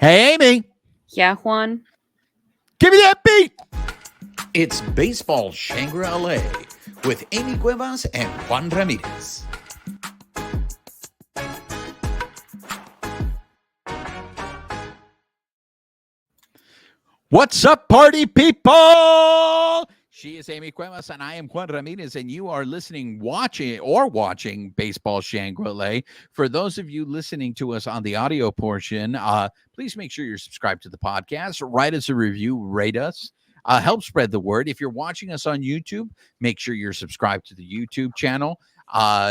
Hey, Amy, Yeah, Juan. give me that beat. It's Baseball Shangri-La with Amy Cuevas and Juan Ramirez. What's up, party people? She is Amy Cuevas, and I am Juan Ramirez, and you are watching Baseball Shangri-La. For those of you listening to us on the audio portion, please make sure you're subscribed to the podcast. Write us a review, rate us. Help spread the word. If you're watching us on YouTube, make sure you're subscribed to the YouTube channel.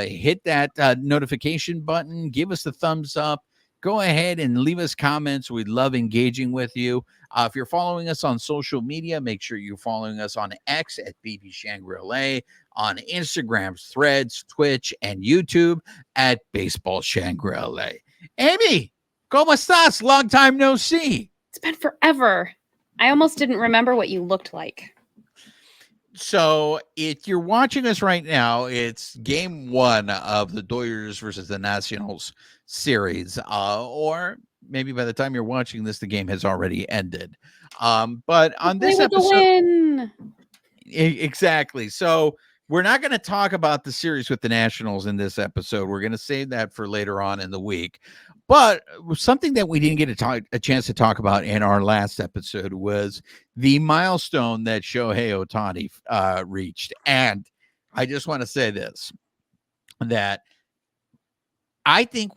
Hit that notification button. Give us the thumbs up. Go ahead and leave us comments. We'd love engaging with you. If you're following us on social media, make sure you're following us on X at BB Shangri-La, on Instagram, Threads, Twitch, and YouTube at Baseball Shangri-La. Amy, ¿cómo estás? Long time no see. It's been forever. I almost didn't remember what you looked like. So if you're watching us right now, it's game one of the Dodgers versus the Nationals series. Or maybe by the time you're watching this, the game has already ended. But on this episode, win. Exactly. So we're not going to talk about the series with the Nationals in this episode. We're going to save that for later on in the week. But something that we didn't get a chance to talk about in our last episode was the milestone that Shohei Ohtani reached. And I just want to say this, that I think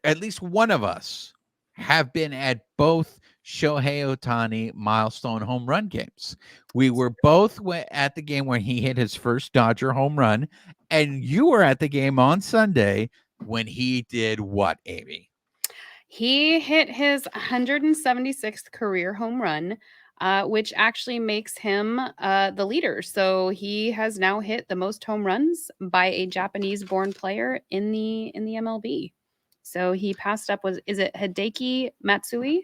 at least one of us, have been at both Shohei Ohtani milestone home run games. We were both at the game when he hit his first Dodger home run, and you were at the game on Sunday when he did what, Amy? He hit his 176th career home run, which actually makes him the leader. So he has now hit the most home runs by a Japanese-born player in the MLB. So he passed up is it Hideki Matsui?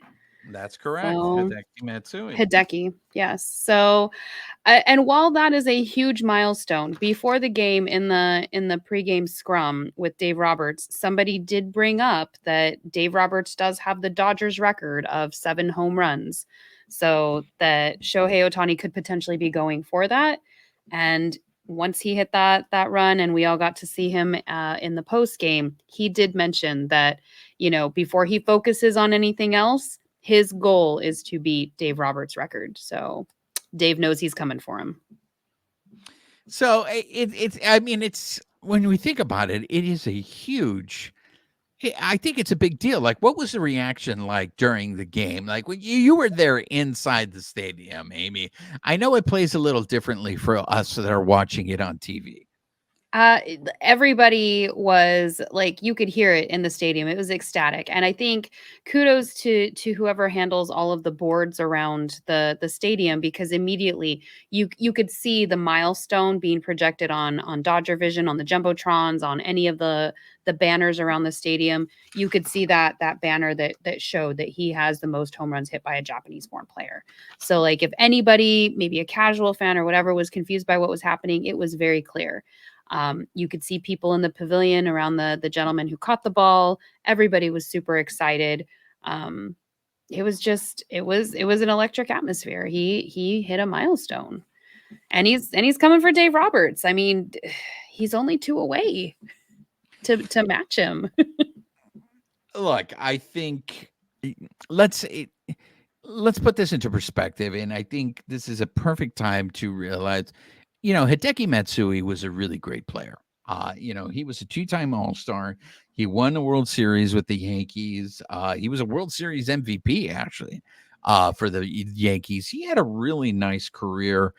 That's correct. So, Hideki Matsui. Hideki, yes. So, and while that is a huge milestone, before the game in the pregame scrum with Dave Roberts, somebody did bring up that Dave Roberts does have the Dodgers record of 7 home runs, so that Shohei Ohtani could potentially be going for that. And once he hit that run, and we all got to see him in the post game, he did mention that, before he focuses on anything else, his goal is to beat Dave Roberts' record. So Dave knows he's coming for him. So it's when we think about it, it is a huge. I think it's a big deal. Like, what was the reaction like during the game? Like, when you were there inside the stadium, Amy. I know it plays a little differently for us that are watching it on TV. Everybody was like, you could hear it in the stadium. It was ecstatic. And I think kudos to whoever handles all of the boards around the stadium, because immediately you could see the milestone being projected on Dodger Vision, on the Jumbotrons, on any of the banners around the stadium. You could see that banner that showed that he has the most home runs hit by a Japanese-born player. So, like, if anybody, maybe a casual fan or whatever, was confused by what was happening, it was very clear. You could see people in the pavilion around the gentleman who caught the ball. Everybody was super excited. It was an electric atmosphere. He hit a milestone, and he's coming for Dave Roberts. I mean, he's only 2 away to match him. Look, I think let's put this into perspective, and I think this is a perfect time to realize, Hideki Matsui was a really great player. He was a 2-time All-Star. He won the World Series with the Yankees. He was a World Series MVP, actually, for the Yankees. He had a really nice career.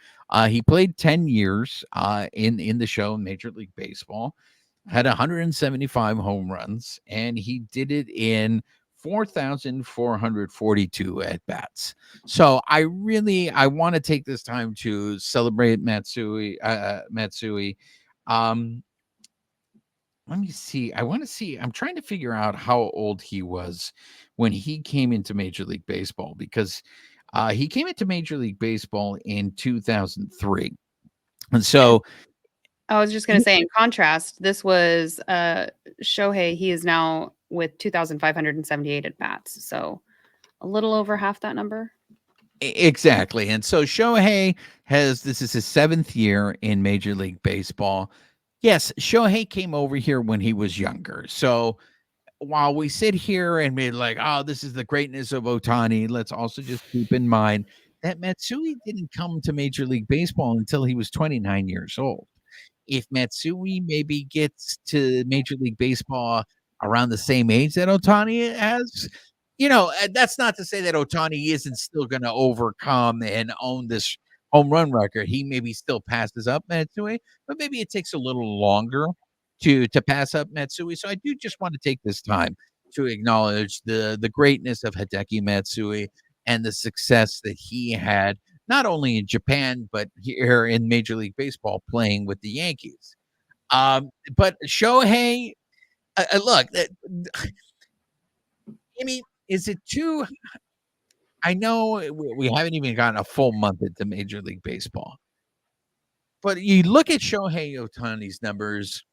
He played 10 years in the show in Major League Baseball, had 175 home runs, and he did it in 4,442 at bats. So I want to take this time to celebrate Matsui. Let me see. I'm trying to figure out how old he was when he came into Major League Baseball, because he came into Major League Baseball in 2003. And so I was just going to say, in contrast, this was Shohei. He is now with 2,578 at bats. So a little over half that number. Exactly. And so Shohei this is his 7th year in Major League Baseball. Yes, Shohei came over here when he was younger. So while we sit here and be like, oh, this is the greatness of Ohtani, let's also just keep in mind that Matsui didn't come to Major League Baseball until he was 29 years old. If Matsui maybe gets to Major League Baseball around the same age that Ohtani has, that's not to say that Ohtani isn't still going to overcome and own this home run record. He maybe still passes up Matsui, but maybe it takes a little longer to pass up Matsui. So I do just want to take this time to acknowledge the greatness of Hideki Matsui and the success that he had not only in Japan but here in Major League Baseball playing with the Yankees. But Shohei, look, I mean, is it too? I know we haven't even gotten a full month into Major League Baseball, but you look at Shohei Ohtani's numbers.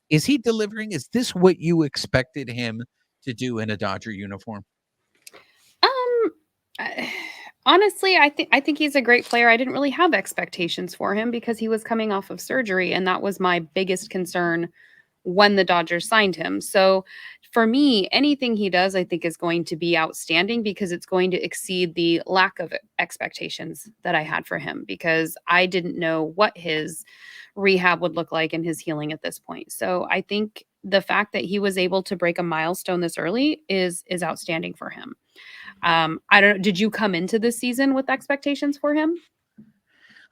Is he delivering? Is this what you expected him to do in a Dodger uniform? Honestly, I think he's a great player. I didn't really have expectations for him because he was coming off of surgery, and that was my biggest concern when the Dodgers signed him. So for me, anything he does, I think is going to be outstanding because it's going to exceed the lack of expectations that I had for him because I didn't know what his rehab would look like and his healing at this point. So I think the fact that he was able to break a milestone this early is outstanding for him. I don't. Did you come into this season with expectations for him?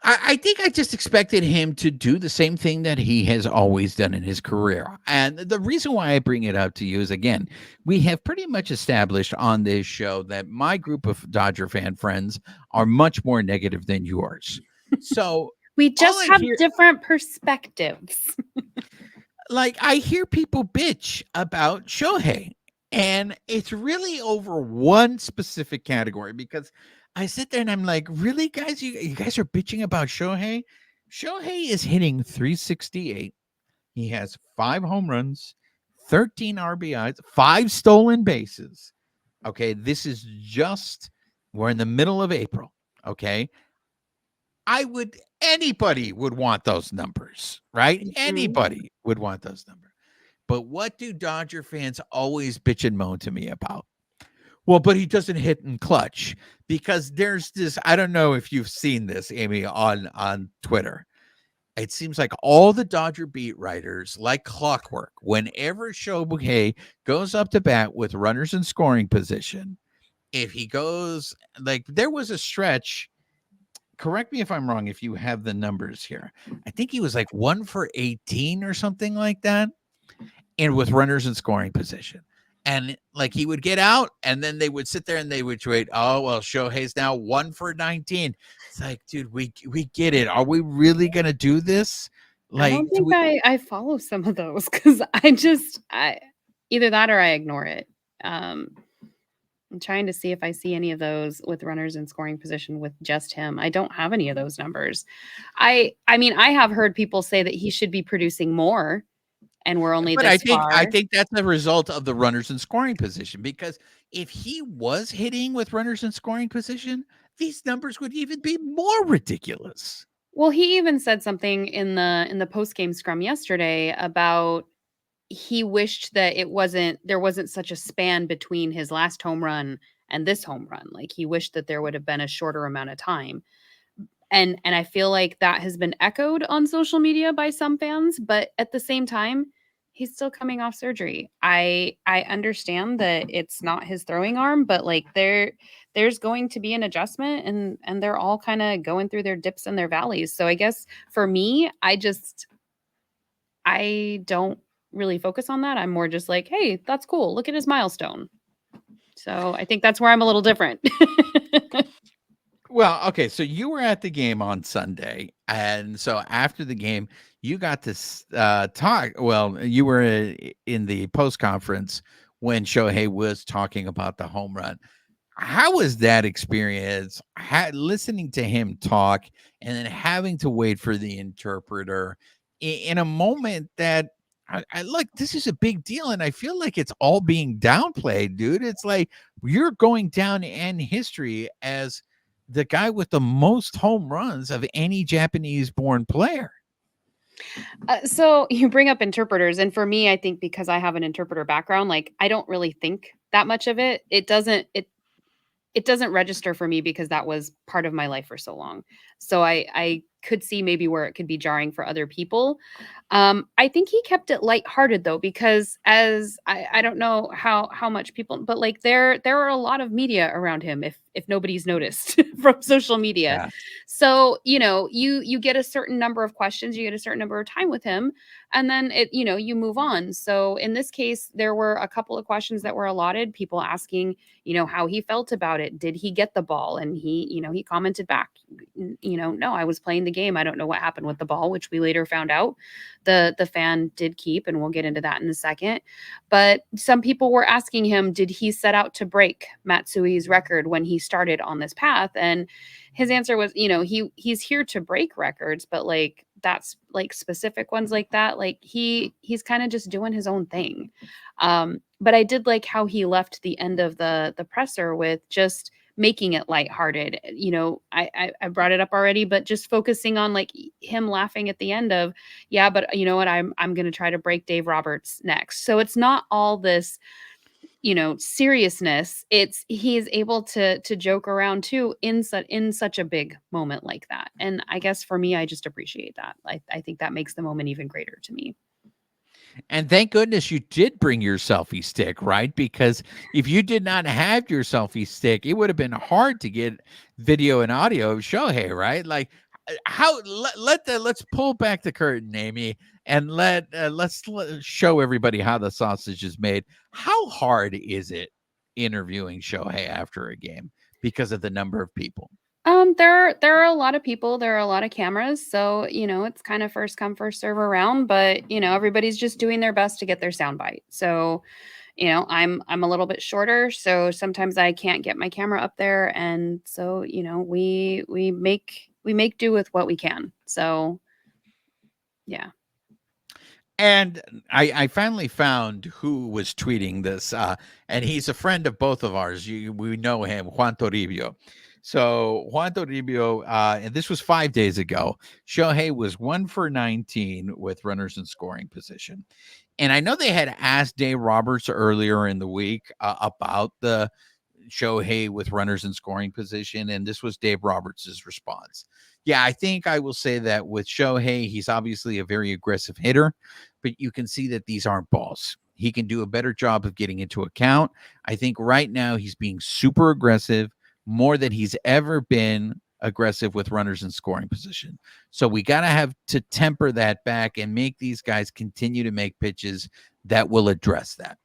I think I just expected him to do the same thing that he has always done in his career. And the reason why I bring it up to you is, again, we have pretty much established on this show that my group of Dodger fan friends are much more negative than yours. So we just have different perspectives. Like, I hear people bitch about Shohei, and it's really over one specific category because I sit there and I'm like, really, guys? You guys are bitching about Shohei? Shohei is hitting 368. He has 5 home runs, 13 RBIs, 5 stolen bases. Okay, this is we're in the middle of April. Okay. Anybody would want those numbers, right? Mhm. Anybody would want those numbers. But what do Dodger fans always bitch and moan to me about? Well, but he doesn't hit in clutch because there's this. I don't know if you've seen this, Amy, on Twitter. It seems like all the Dodger beat writers, like clockwork, whenever Shohei goes up to bat with runners in scoring position, if he goes like there was a stretch. Correct me if I'm wrong. If you have the numbers here, I think he was like 1 for 18 or something like that, and with runners in scoring position. And like he would get out, and then they would sit there and they would wait. Oh well, Shohei's now 1 for 19. It's like, dude, we get it. Are we really gonna do this? I Like, don't think I follow some of those because I either that or I ignore it. I'm trying to see if I see any of those with runners in scoring position with just him. I don't have any of those numbers. I mean, I have heard people say that he should be producing more, and we're only but this I far. think that's a result of the runners in scoring position because if he was hitting with runners in scoring position, these numbers would even be more ridiculous. Well, he even said something in the post game scrum yesterday about he wished that there wasn't such a span between his last home run and this home run. Like he wished that there would have been a shorter amount of time. And I feel like that has been echoed on social media by some fans, but at the same time, he's still coming off surgery. I understand that it's not his throwing arm, but like there's going to be an adjustment and they're all kind of going through their dips and their valleys. So I guess for me, I don't really focus on that. I'm more just like, hey, that's cool. Look at his milestone. So I think that's where I'm a little different. Well, okay, so you were at the game on Sunday, and so after the game, you got to talk. Well, you were in the post conference when Shohei was talking about the home run. How was that experience? Listening to him talk and then having to wait for the interpreter in a moment that I look, this is a big deal, and I feel like it's all being downplayed, dude. It's like you're going down in history as the guy with the most home runs of any Japanese-born player. So you bring up interpreters, and for me, I think because I have an interpreter background, like I don't really think that much of it. It doesn't register for me because that was part of my life for so long. So I could see maybe where it could be jarring for other people. I think he kept it lighthearted though, because as I don't know how much people, but like there are a lot of media around him if nobody's noticed from social media. Yeah. So, you get a certain number of questions, you get a certain number of time with him, and then you move on. So in this case, there were a couple of questions that were allotted, people asking, how he felt about it. Did he get the ball? And he commented back, no, I was playing the game. I don't know what happened with the ball, which we later found out the fan did keep, and we'll get into that in a second. But some people were asking him, did he set out to break Matsui's record when he started on this path? And his answer was, he's here to break records, but like that's like specific ones like that. Like he's kind of just doing his own thing. But I did like how he left the end of the presser with just making it lighthearted. I brought it up already, but just focusing on like him laughing at the end of, yeah, but you know what, I'm gonna try to break Dave Roberts next. So it's not all this seriousness. It's he's able to joke around too in such a big moment like that. And I guess for me, I just appreciate that. I think that makes the moment even greater to me. And thank goodness you did bring your selfie stick, right? Because if you did not have your selfie stick, it would have been hard to get video and audio of Shohei, right? Like how let's pull back the curtain, Amy, and let's show everybody how the sausage is made. How hard is it interviewing Shohei after a game because of the number of people? There are a lot of people, there are a lot of cameras, so it's kind of first come, first serve around, but everybody's just doing their best to get their soundbite. So, I'm a little bit shorter, so sometimes I can't get my camera up there, and so, we make do with what we can. So, yeah. And I finally found who was tweeting this, and he's a friend of both of ours. We know him, Juan Toribio. So Juan Toribio, and this was 5 days ago. Shohei was 1 for 19 with runners in scoring position. And I know they had asked Dave Roberts earlier in the week about the Shohei with runners in scoring position, and this was Dave Roberts' response. Yeah, I think I will say that with Shohei, he's obviously a very aggressive hitter, but you can see that these aren't balls. He can do a better job of getting into a count. I think right now he's being super aggressive, more than he's ever been aggressive with runners in scoring position. So we got to have to temper that back and make these guys continue to make pitches that will address that.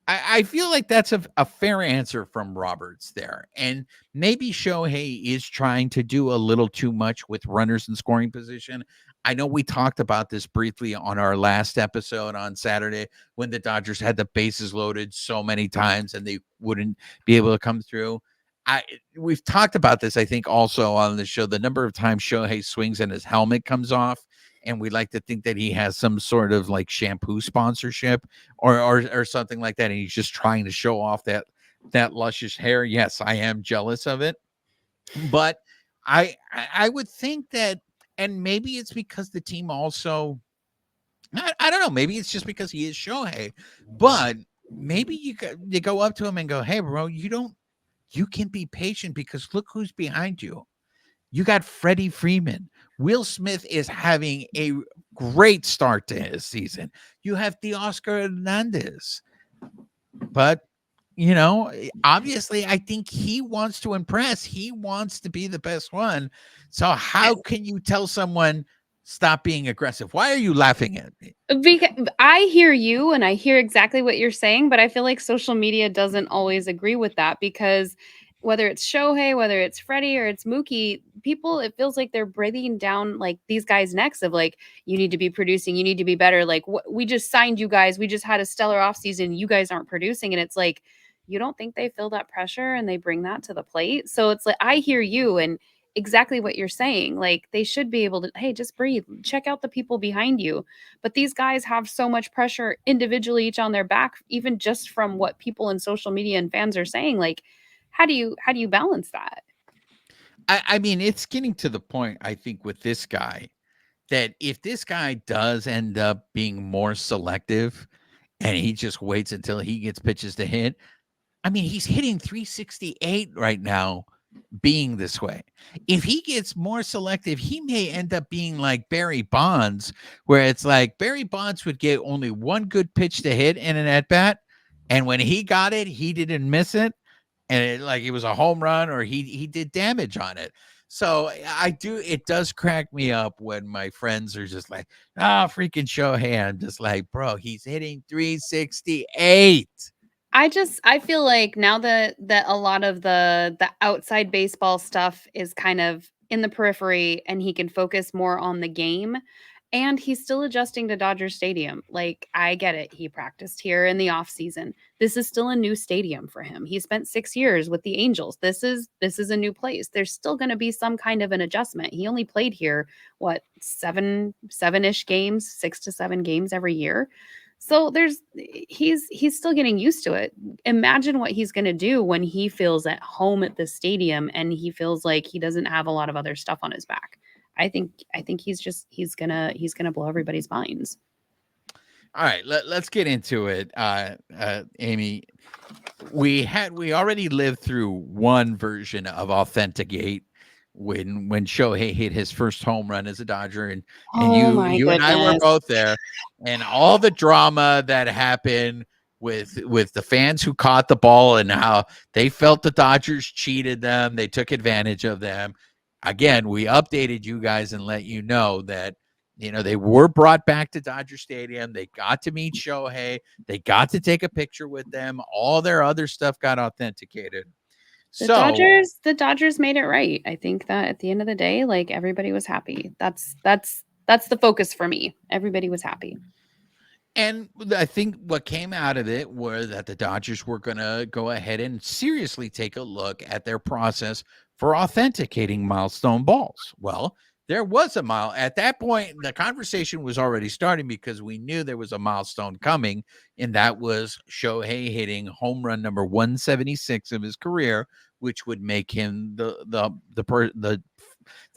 I feel like that's a fair answer from Roberts there. And maybe Shohei is trying to do a little too much with runners in scoring position. I know we talked about this briefly on our last episode on Saturday when the Dodgers had the bases loaded so many times and they wouldn't be able to come through. We've talked about this, I think, also on the show, the number of times Shohei swings and his helmet comes off. And we like to think that he has some sort of like shampoo sponsorship or something like that. And he's just trying to show off that luscious hair. Yes, I am jealous of it. But I would think that, and maybe it's because the team also, I don't know, maybe it's just because he is Shohei, but maybe you go up to him and go, hey, bro, you can be patient because look who's behind you. You got Freddie Freeman. Will Smith is having a great start to his season. You have Teoscar Hernandez. But, obviously, I think he wants to impress. He wants to be the best one. So how can you tell someone, stop being aggressive? Why are you laughing at me? Because I hear you and I hear exactly what you're saying, but I feel like social media doesn't always agree with that because whether it's Shohei, whether it's Freddie or it's Mookie, people, it feels like they're breathing down like these guys' necks of like, you need to be producing, you need to be better. Like, we just signed you guys. We just had a stellar offseason. You guys aren't producing. And it's like, you don't think they feel that pressure and they bring that to the plate. So it's like, I hear you. And exactly what you're saying. Like, they should be able to, hey, just breathe, check out the people behind you. But these guys have so much pressure individually each on their back, even just from what people in social media and fans are saying. Like, how do you balance that? I mean, it's getting to the point, I think, with this guy that if this guy does end up being more selective and he just waits until he gets pitches to hit, I mean, he's hitting 368 right now being this way. If he gets more selective, he may end up being like Barry Bonds, where it's like Barry Bonds would get only one good pitch to hit in an at bat. And when he got it, he didn't miss it. And it was a home run or he did damage on it. So it does crack me up when my friends are just like, freaking Shohei. I'm just like, bro, he's hitting 368. I feel like now that a lot of the outside baseball stuff is kind of in the periphery and he can focus more on the game, and he's still adjusting to Dodger Stadium. Like, I get it. He practiced here in the off season. This is still a new stadium for him. He spent 6 years with the Angels. This is a new place. There's still going to be some kind of an adjustment. He only played here what, 7-ish games, 6 to 7 games every year. So he's still getting used to it. Imagine what he's going to do when he feels at home at the stadium and he feels like he doesn't have a lot of other stuff on his back. I think he's gonna blow everybody's minds. All right, let's get into it. Amy, we already lived through one version of Authenti-gate when Shohei hit his first home run as a Dodger, and you and I were both there, and all the drama that happened with the fans who caught the ball and how they felt the Dodgers cheated them, they took advantage of them. Again, we updated you guys and let you know that, they were brought back to Dodger Stadium. They got to meet Shohei. They got to take a picture with them. All their other stuff got authenticated. The Dodgers made it right. I think that at the end of the day, like, everybody was happy. That's the focus for me. Everybody was happy. And I think what came out of it were that the Dodgers were going to go ahead and seriously take a look at their process for authenticating milestone balls. Well, there was a mile at that point. The conversation was already starting because we knew there was a milestone coming, and that was Shohei hitting home run number 176 of his career, which would make him the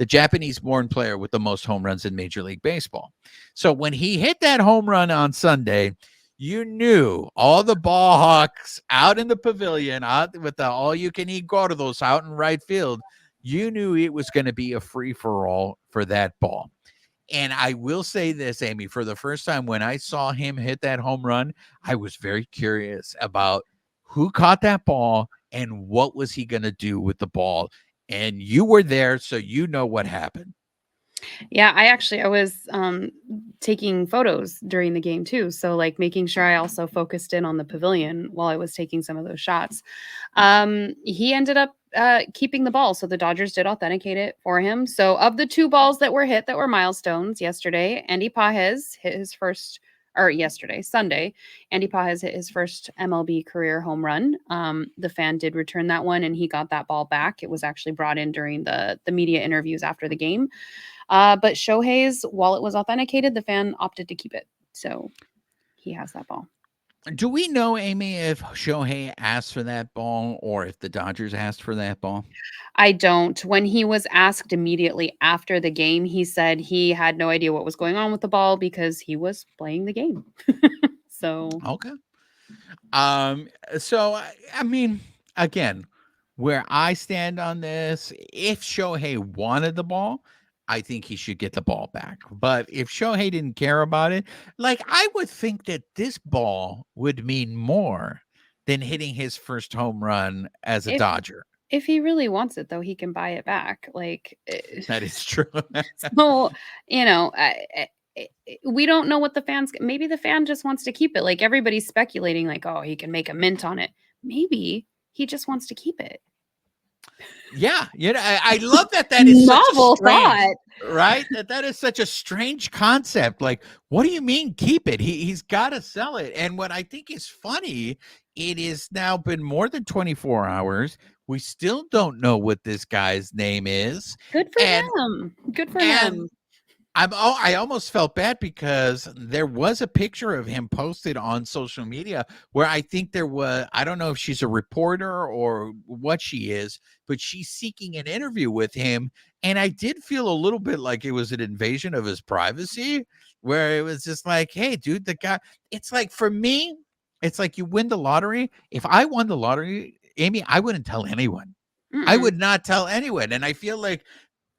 Japanese-born player with the most home runs in Major League Baseball. So when he hit that home run on Sunday, you knew all the ball hawks out in the pavilion, out with the all-you-can-eat gordos out in right field, you knew it was going to be a free-for-all for that ball. And I will say this, Amy, for the first time when I saw him hit that home run, I was very curious about who caught that ball and what was he going to do with the ball. And you were there, so you know what happened. Yeah, I was taking photos during the game too. So, like, making sure I also focused in on the pavilion while I was taking some of those shots. He ended up keeping the ball. So the Dodgers did authenticate it for him. So of the 2 balls that were hit that were milestones yesterday, Sunday, Andy Pages hit his first MLB career home run. The fan did return that one and he got that ball back. It was actually brought in during the media interviews after the game. But Shohei's, while it was authenticated, the fan opted to keep it. So he has that ball. Do we know, Amy, if Shohei asked for that ball or if the Dodgers asked for that ball? I don't. When he was asked immediately after the game, he said he had no idea what was going on with the ball because he was playing the game. So okay. So I mean, again, where I stand on this, if Shohei wanted the ball, I think he should get the ball back. But if Shohei didn't care about it, like, I would think that this ball would mean more than hitting his first home run as a Dodger. If he really wants it, though, he can buy it back. Like, that is true. So, we don't know what the fans, maybe the fan just wants to keep it. Like, everybody's speculating, like, oh, he can make a mint on it. Maybe he just wants to keep it. Yeah, I love that is novel thought, right? That is such a strange concept. Like, what do you mean keep it? He's got to sell it. And what I think is funny it has now been more than 24 hours. We still don't know what this guy's name is. Good for And him. Good for and him. I almost felt bad because there was a picture of him posted on social media where I think there was, I don't know if she's a reporter or what she is, but she's seeking an interview with him. And I did feel a little bit like it was an invasion of his privacy, where it was just like, hey, dude, the guy, it's like for me, it's like you win the lottery. If I won the lottery, Amy, I wouldn't tell anyone. I Mm-mm. would not tell anyone. And I feel like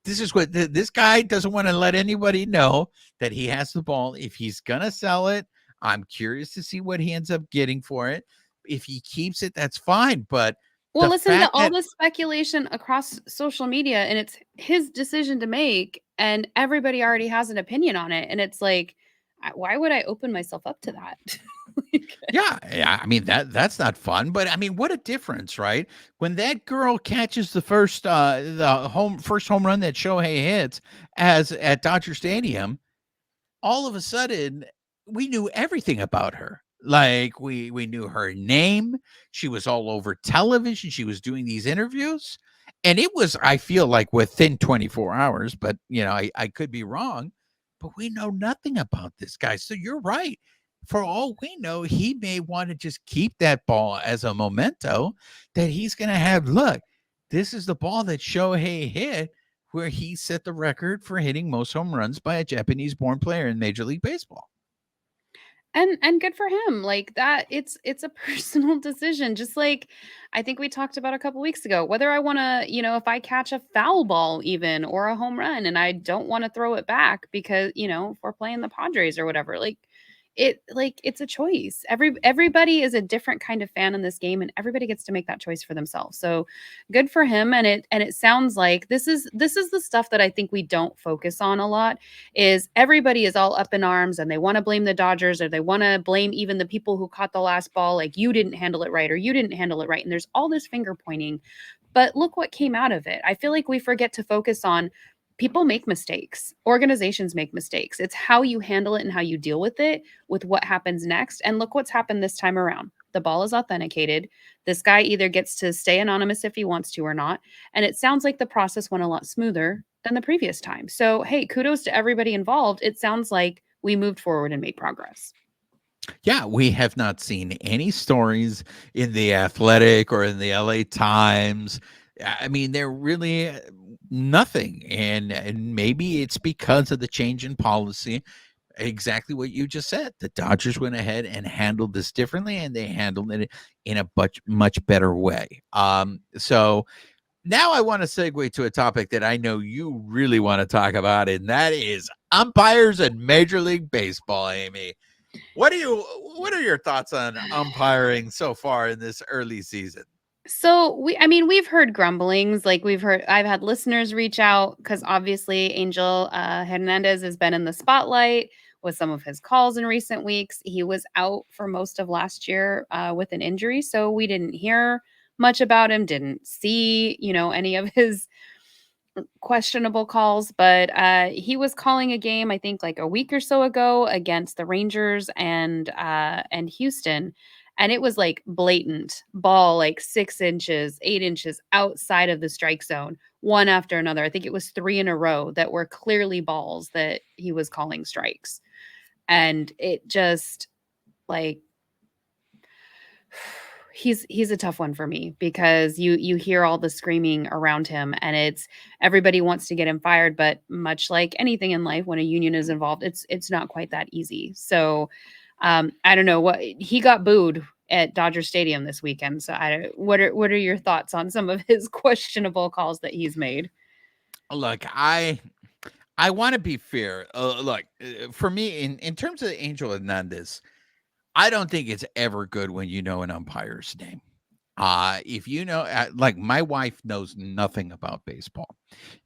this is what this guy doesn't want to let anybody know that he has the ball. If he's gonna sell it, I'm curious to see what he ends up getting for it. If he keeps it, that's fine. But Well, the listen to fact all that this speculation across social media, and it's his decision to make, and everybody already has an opinion on it. And it's like, why would I open myself up to that? Like, yeah, I mean that's not fun, but I mean what a difference, right? When that girl catches the first home run that Shohei hits as at Dodger Stadium, all of a sudden we knew everything about her. Like we knew her name. She was all over television. She was doing these interviews. And it was, I feel like within 24 hours, but I could be wrong, but we know nothing about this guy. So you're right. For all we know, he may want to just keep that ball as a memento that he's going to have. Look, this is the ball that Shohei hit where he set the record for hitting most home runs by a Japanese-born player in Major League Baseball. and good for him. Like that, it's a personal decision. Just like I think we talked about a couple weeks ago, whether I want to, if I catch a foul ball even or a home run and I don't want to throw it back because, if we're playing the Padres or whatever, it's a choice. Everybody is a different kind of fan in this game, and everybody gets to make that choice for themselves. So good for him. And it sounds like this is the stuff that I think we don't focus on a lot. Is everybody is all up in arms and they want to blame the Dodgers, or they want to blame even the people who caught the last ball, like you didn't handle it right or you didn't handle it right. And there's all this finger pointing. But look what came out of it. I feel like we forget to focus on people make mistakes. Organizations make mistakes. It's how you handle it and how you deal with it, with what happens next. And look what's happened this time around. The ball is authenticated. This guy either gets to stay anonymous if he wants to or not. And it sounds like the process went a lot smoother than the previous time. So, hey, kudos to everybody involved. It sounds like we moved forward and made progress. Yeah, we have not seen any stories in the Athletic or in the LA Times. I mean, they're really nothing. And maybe it's because of the change in policy. Exactly what you just said. The Dodgers went ahead and handled this differently, and they handled it in a much better way. So now I want to segue to a topic that I know you really want to talk about, and that is umpires in Major League Baseball, Amy. What are your thoughts on umpiring so far in this early season? So we've heard grumblings. Like I've had listeners reach out because obviously Angel Hernandez has been in the spotlight with some of his calls in recent weeks. He was out for most of last year with an injury, so we didn't hear much about him. Didn't see any of his questionable calls, but he was calling a game I think like a week or so ago against the Rangers and Houston, and it was like blatant ball, like 6 inches, 8 inches outside of the strike zone, one after another. I think it was three in a row that were clearly balls that he was calling strikes, and it just like he's a tough one for me because you hear all the screaming around him, and it's everybody wants to get him fired, but much like anything in life, when a union is involved, it's not quite that easy. So I don't know, what he got booed at Dodger Stadium this weekend. So what are your thoughts on some of his questionable calls that he's made? Look, I want to be fair. Look, for me, in terms of Angel Hernandez, I don't think it's ever good when you know an umpire's name. If you know, like my wife knows nothing about baseball,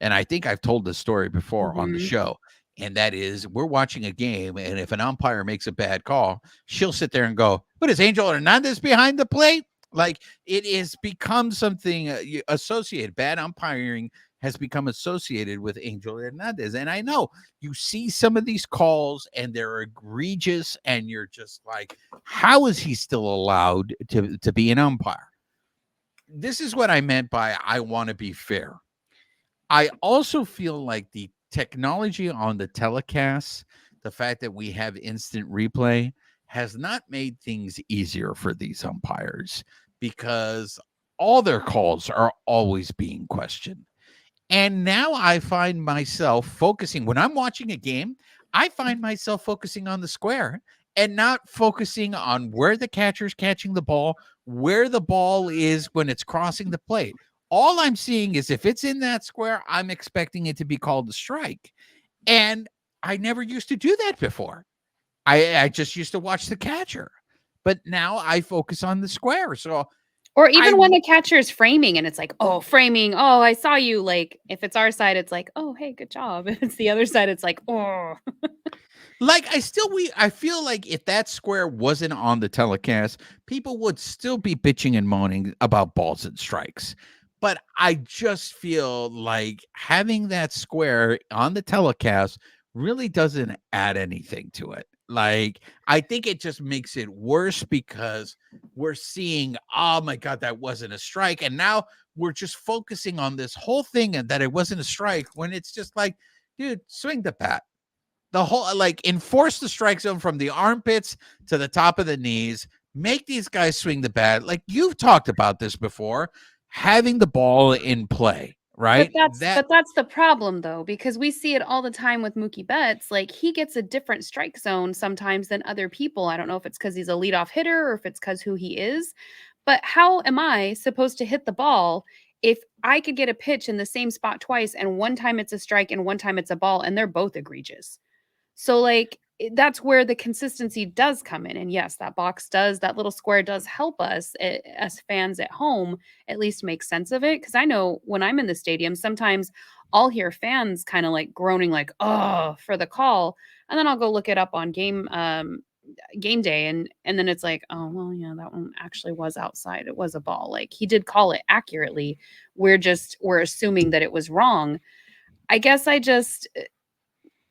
and I think I've told this story before on the Mhm. show, and that is we're watching a game, and if an umpire makes a bad call, she'll sit there and go, "What is Angel Hernandez behind the plate?" Like, it has become something associated. Bad umpiring has become associated with Angel Hernandez. And I know you see some of these calls and they're egregious, and you're just like, how is he still allowed to be an umpire? This is what I meant by I want to be fair. I also feel like the technology on the telecasts, the fact that we have instant replay, has not made things easier for these umpires, because all their calls are always being questioned. And now I find myself focusing when I'm watching a game, I find myself focusing on the square and not focusing on where the catcher's catching the ball, where the ball is when it's crossing the plate. All I'm seeing is if it's in that square, I'm expecting it to be called a strike. And I never used to do that before. I just used to watch the catcher. But now I focus on the square. So Or even I when the catcher is framing and it's like, oh, framing. Oh, I saw you. Like, if it's our side, it's like, oh, hey, good job. If it's the other side, it's like, oh. Like, I feel like if that square wasn't on the telecast, people would still be bitching and moaning about balls and strikes. But I just feel like having that square on the telecast really doesn't add anything to it. Like, I think it just makes it worse, because we're seeing, oh my God, that wasn't a strike. And now we're just focusing on this whole thing and that it wasn't a strike, when it's just like, dude, swing the bat. The whole, like, enforce the strike zone from the armpits to the top of the knees. Make these guys swing the bat. Like, you've talked about this before, having the ball in play, right? But that's the problem though, because we see it all the time with Mookie Betts. Like, he gets a different strike zone sometimes than other people. I don't know if it's because he's a leadoff hitter or if it's because who he is. But how am I supposed to hit the ball if I could get a pitch in the same spot twice and one time it's a strike and one time it's a ball and they're both egregious? So, like, that's where the consistency does come in. And yes, that little square does help us as fans at home at least make sense of it. Cause I know when I'm in the stadium, sometimes I'll hear fans kind of like groaning, like, oh, for the call. And then I'll go look it up on game day. And then it's like, oh, well, yeah, that one actually was outside. It was a ball. Like, he did call it accurately. We're assuming that it was wrong. I guess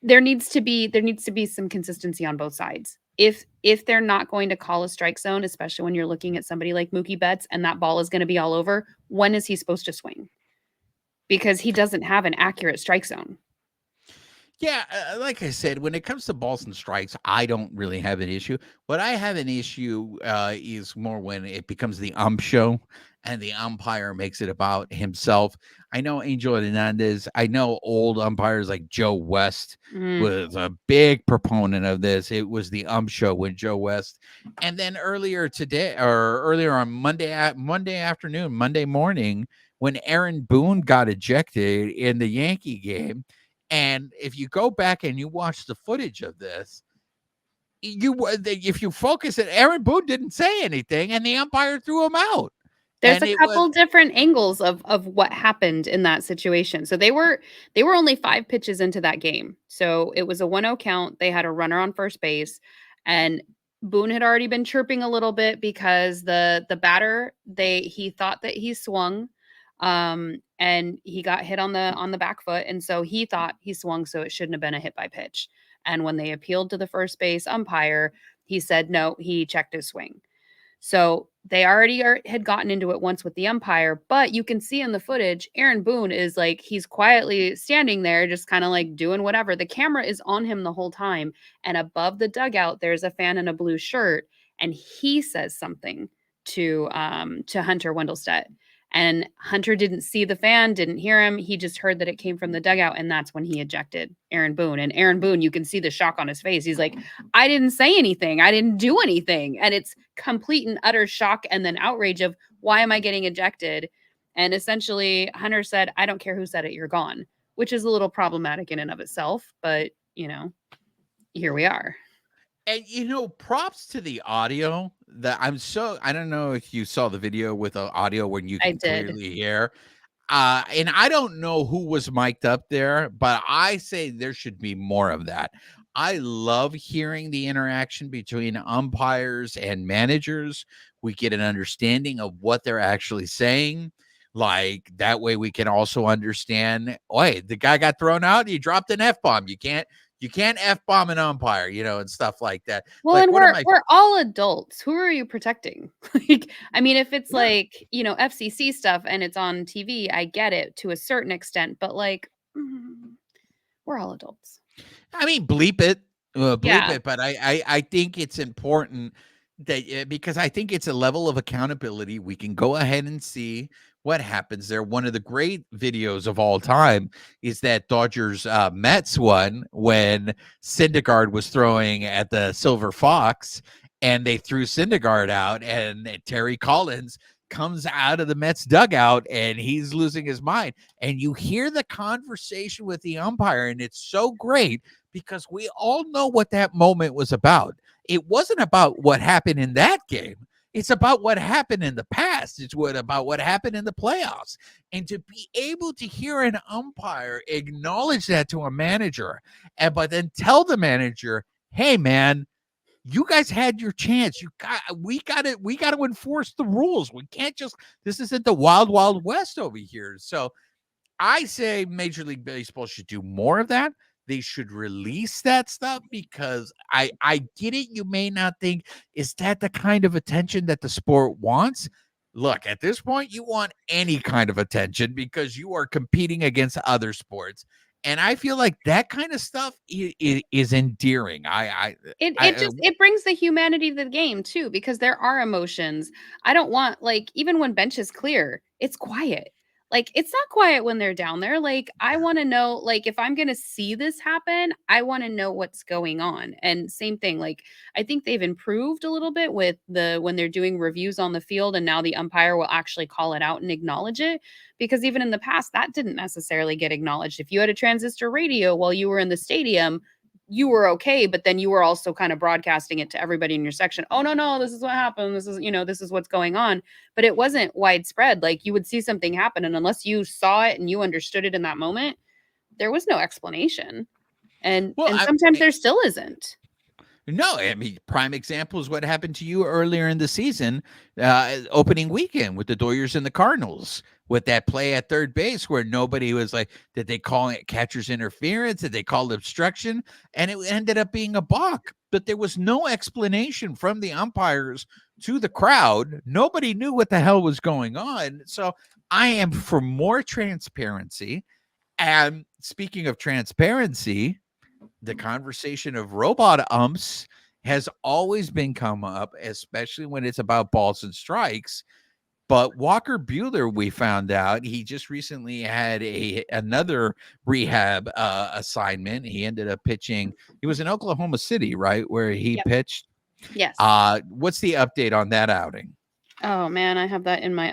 there needs to be some consistency on both sides. If they're not going to call a strike zone, especially when you're looking at somebody like Mookie Betts and that ball is going to be all over, when is he supposed to swing? Because he doesn't have an accurate strike zone. Yeah, like I said, when it comes to balls and strikes, I don't really have an issue. What I have an issue is more when it becomes the show and the umpire makes it about himself. I know Angel Hernandez. I know old umpires like Joe West was a big proponent of this. It was the show with Joe West. And then earlier on Monday afternoon, Monday morning, when Aaron Boone got ejected in the Yankee game. And if you go back and you watch the footage of this, if you focus it, Aaron Boone didn't say anything, and the umpire threw him out. There's And a couple different angles of what happened in that situation. So they were only 5 pitches into that game. So it was a 1-0 count. They had a runner on first base, and Boone had already been chirping a little bit because the batter, he thought that he swung, and he got hit on the back foot, and so he thought he swung, so it shouldn't have been a hit by pitch. And when they appealed to the first base umpire, he said no, he checked his swing. So they already had gotten into it once with the umpire, but you can see in the footage, Aaron Boone is like, he's quietly standing there, just kind of like doing whatever. The camera is on him the whole time. And above the dugout, there's a fan in a blue shirt, and he says something to Hunter Wendelstedt. And Hunter didn't see the fan, didn't hear him. He just heard that it came from the dugout. And that's when he ejected Aaron Boone. And Aaron Boone, you can see the shock on his face. He's like, I didn't say anything. I didn't do anything. And it's complete and utter shock and then outrage of, why am I getting ejected? And essentially Hunter said, I don't care who said it, you're gone, which is a little problematic in and of itself. But, here we are. And props to the audio. I don't know if you saw the video with the audio when you can clearly hear. And I don't know who was mic'd up there, but I say there should be more of that. I love hearing the interaction between umpires and managers We get an understanding of what they're actually saying. Like that way we can also understand, the guy got thrown out, he dropped an F-bomb. You can't F-bomb an umpire, and stuff like that. Well, Like and one of my we're all adults. Who are you protecting? Like, I mean, if it's like, FCC stuff and it's on TV, I get it to a certain extent, but like, we're all adults. I mean, bleep it, Yeah. but I think it's important that because I think it's a level of accountability. We can go ahead and see what happens there. One of the great videos of all time is that Dodgers Mets one when Syndergaard was throwing at the Silver Fox and they threw Syndergaard out, and Terry Collins comes out of the Mets dugout and he's losing his mind. And you hear the conversation with the umpire, and it's so great because we all know what that moment was about. It wasn't about what happened in that game. It's about what happened in the past. It's about what happened in the playoffs. And to be able to hear an umpire acknowledge that to a manager, but then tell the manager, hey, man, you guys had your chance. We got to enforce the rules. We can't this isn't the wild, wild west over here. So I say Major League Baseball should do more of that. They should release that stuff because I get it. You may not think, is that the kind of attention that the sport wants? Look, at this point, you want any kind of attention because you are competing against other sports. And I feel like that kind of stuff is endearing. It brings the humanity to the game too, because there are emotions. I don't want, like, even when bench is clear, it's quiet. Like, it's not quiet when they're down there. Like, I want to know, like, if I'm going to see this happen, I want to know what's going on. And same thing, like, I think they've improved a little bit with when they're doing reviews on the field, and now the umpire will actually call it out and acknowledge it. Because even in the past, that didn't necessarily get acknowledged. If you had a transistor radio while you were in the stadium, you were okay, but then you were also kind of broadcasting it to everybody in your section. Oh, no, this is what happened. This is what's going on. But it wasn't widespread. Like, you would see something happen, and unless you saw it and you understood it in that moment, there was no explanation. And sometimes there still isn't. No, I mean, prime example is what happened to you earlier in the season, opening weekend with the Dodgers and the Cardinals, with that play at third base where nobody was like, did they call it catcher's interference? Did they call it obstruction? And it ended up being a balk. But there was no explanation from the umpires to the crowd. Nobody knew what the hell was going on. So I am for more transparency. And speaking of transparency, the conversation of robot umps has always been come up, especially when it's about balls and strikes. But Walker Buehler, we found out, he just recently had another rehab assignment. He ended up pitching. He was in Oklahoma City, right, where he pitched. Yes. What's the update on that outing? Oh man, I have that in my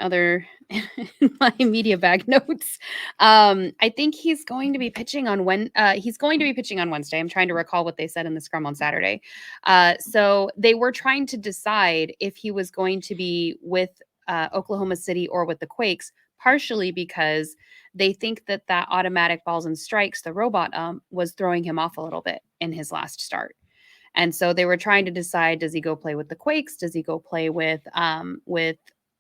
my media bag notes. I think he's going to be pitching on Wednesday. I'm trying to recall what they said in the scrum on Saturday. So they were trying to decide if he was going to be with Oklahoma City or with the Quakes, partially because they think that automatic balls and strikes, the robot was throwing him off a little bit in his last start. And so they were trying to decide, does he go play with the Quakes? Does he go play with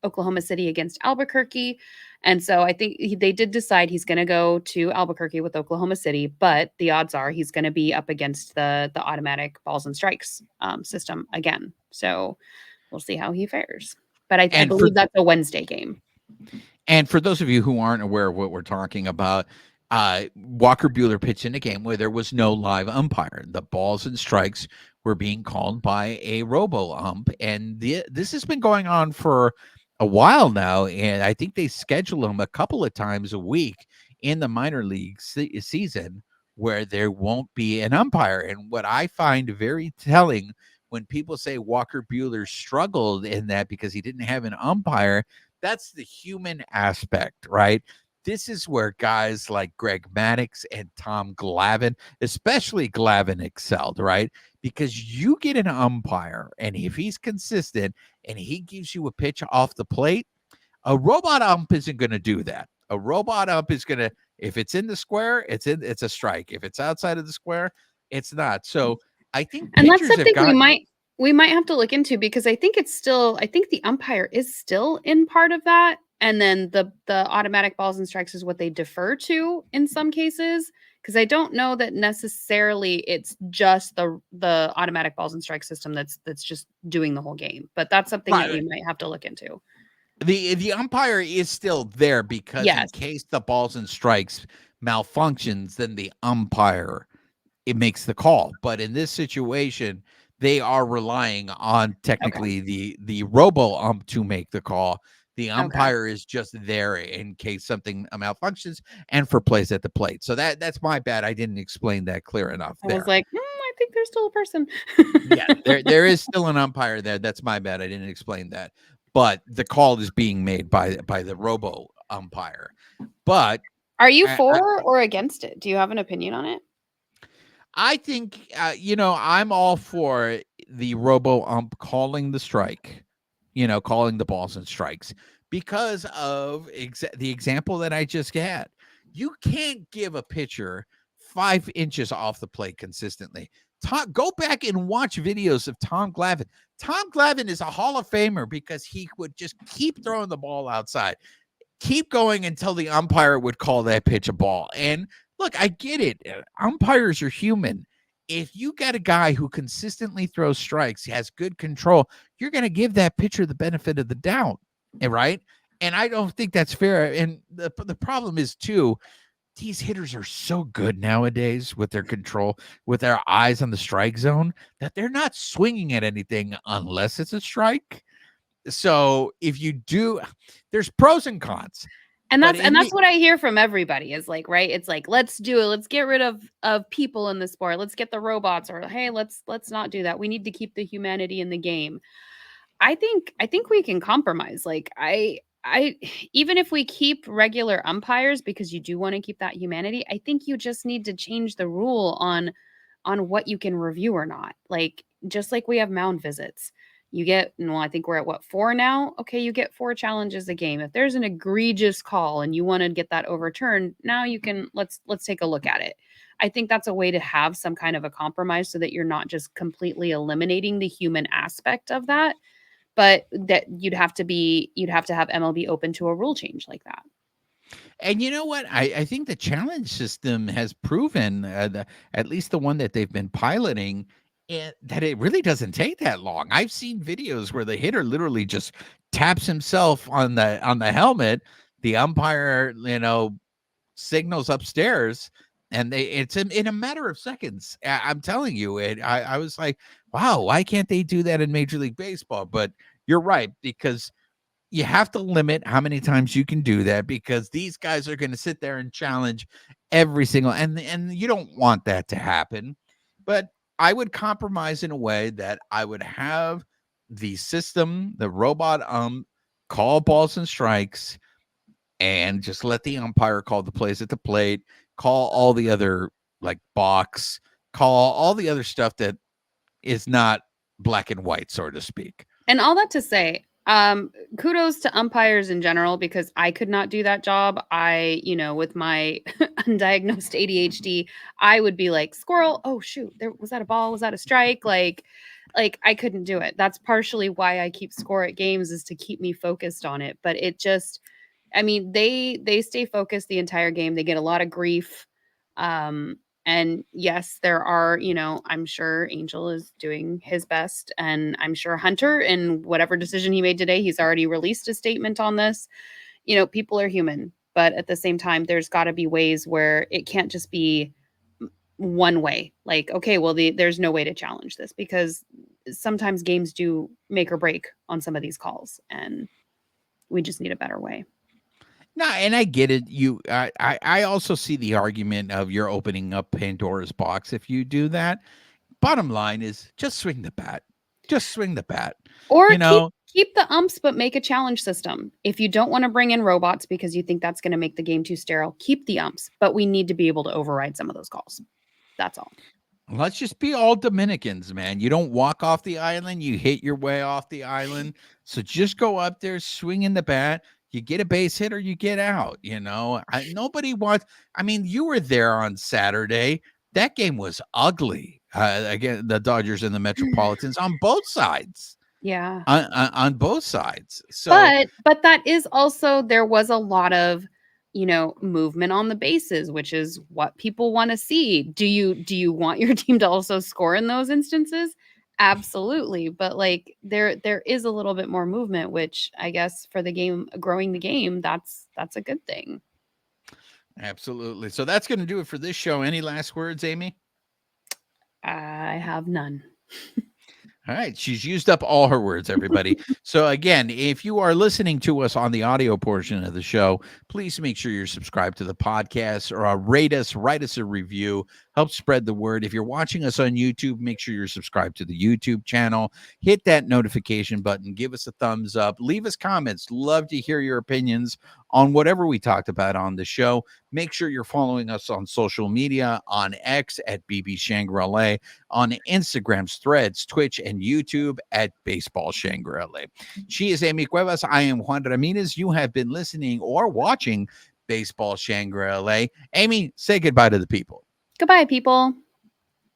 Oklahoma City against Albuquerque? And so I think they did decide he's going to go to Albuquerque with Oklahoma City, but the odds are he's going to be up against the automatic balls and strikes system again. So we'll see how he fares. But I believe that's a Wednesday game. And for those of you who aren't aware of what we're talking about, Walker Buehler pitched in a game where there was no live umpire. The balls and strikes were being called by a robo ump. And this has been going on for a while now. And I think they schedule them a couple of times a week in the minor league season where there won't be an umpire. And what I find very telling when people say Walker Buehler struggled in that because he didn't have an umpire, that's the human aspect, right? This is where guys like Greg Maddux and Tom Glavine, especially Glavine, excelled, right? Because you get an umpire, and if he's consistent and he gives you a pitch off the plate, a robot ump isn't going to do that. A robot ump is going to, if it's in the square, it's a strike. If it's outside of the square, it's not. So I think and that's something We might have to look into, because I think the umpire is still in part of that. And then the automatic balls and strikes is what they defer to in some cases. Because I don't know that necessarily it's just the automatic balls and strike system that's just doing the whole game. But that's something that we Right. might have to look into. The umpire is still there because in Yes. case the balls and strikes malfunctions, then the umpire it makes the call. But in this situation, they are relying on Okay. technically the robo ump to make the call. The Okay. umpire is just there in case something malfunctions and for plays at the plate. So that's my bad. I didn't explain that clear enough I was there. like, I think there's still a person. Yeah, there is still an umpire there. That's my bad. I didn't explain that. But the call is being made by the robo umpire. But Are you I, for or against it? Do you have an opinion on it? I think I'm all for the robo ump calling the strike, calling the balls and strikes because of the example that I just had. You can't give a pitcher 5 inches off the plate consistently. Go back and watch videos of Tom Glavine. Tom Glavine is a Hall of Famer because he would just keep throwing the ball outside, keep going until the umpire would call that pitch a ball. And look, I get it. Umpires are human. If you got a guy who consistently throws strikes, has good control, you're going to give that pitcher the benefit of the doubt, right? And I don't think that's fair. And the problem is too, these hitters are so good nowadays with their control, with their eyes on the strike zone, that they're not swinging at anything unless it's a strike. So if you do, there's pros and cons. And But that's what I hear from everybody is like, right? It's like, let's do it. Let's get rid of people in the sport. Let's get the robots, or hey, let's not do that. We need to keep the humanity in the game. I think we can compromise. Like I even if we keep regular umpires, because you do want to keep that humanity, I think you just need to change the rule on what you can review or not. Like, just like we have mound visits. You get, well, I think we're at what, 4 now? Okay, you get 4 challenges a game. If there's an egregious call and you want to get that overturned, now you can let's take a look at it. I think that's a way to have some kind of a compromise so that you're not just completely eliminating the human aspect of that, but that you'd have to have MLB open to a rule change like that. and you know what? I think the challenge system has proven, at least the one that they've been piloting, that it really doesn't take that long. I've seen videos where the hitter literally just taps himself on the helmet. The umpire, signals upstairs, and it's in a matter of seconds. I'm telling you, I was like, wow, why can't they do that in Major League Baseball? But you're right, because you have to limit how many times you can do that, because these guys are going to sit there and challenge every single, and you don't want that to happen. But I would compromise in a way that I would have the system, the robot call balls and strikes, and just let the umpire call the plays at the plate, call all the other, like, box, call all the other stuff that is not black and white, so to speak. And all that to say, kudos to umpires in general, because I could not do that job. With my undiagnosed ADHD, I would be like, squirrel, oh shoot, there was that a ball? Was that a strike? Like I couldn't do it. That's partially why I keep score at games, is to keep me focused on it. But it just, I mean, they stay focused the entire game. They get a lot of grief. And yes, there are, I'm sure Angel is doing his best, and I'm sure Hunter, in whatever decision he made today, he's already released a statement on this. People are human, but at the same time, there's got to be ways where it can't just be one way. Like, okay, well, there's no way to challenge this, because sometimes games do make or break on some of these calls, and we just need a better way. No, and I get it. I also see the argument of you're opening up Pandora's box if you do that. Bottom line is just swing the bat. Just swing the bat. Or You keep know, keep the umps, but make a challenge system. If you don't want to bring in robots because you think that's going to make the game too sterile, keep the umps, but we need to be able to override some of those calls. That's all. let's just be all Dominicans, man. You don't walk off the island, you hit your way off the island. So just go up there, swing in the bat. You get a base hit or you get out. Nobody wants. I mean, you were there on Saturday. that game was ugly. Again, the Dodgers and the Metropolitans on both sides. Yeah. On both sides. So, But that is also, there was a lot of, movement on the bases, which is what people want to see. Do you want your team to also score in those instances? Absolutely. But like there is a little bit more movement, which I guess for the game, growing the game, that's a good thing. absolutely. So that's going to do it for this show. Any last words, Amy? I have none. All right. She's used up all her words, everybody. So, again, if you are listening to us on the audio portion of the show, please make sure you're subscribed to the podcast or rate us, write us a review, help spread the word. If you're watching us on YouTube, make sure you're subscribed to the YouTube channel. Hit that notification button. Give us a thumbs up. Leave us comments. Love to hear your opinions on whatever we talked about on the show. Make sure you're following us on social media, on X at BB Shangri-La, on Instagram's Threads, Twitch, and YouTube at Baseball Shangri-La. She is Amy Cuevas. I am Juan Ramirez. You have been listening or watching Baseball Shangri-La. Amy, say goodbye to the people. Goodbye, people.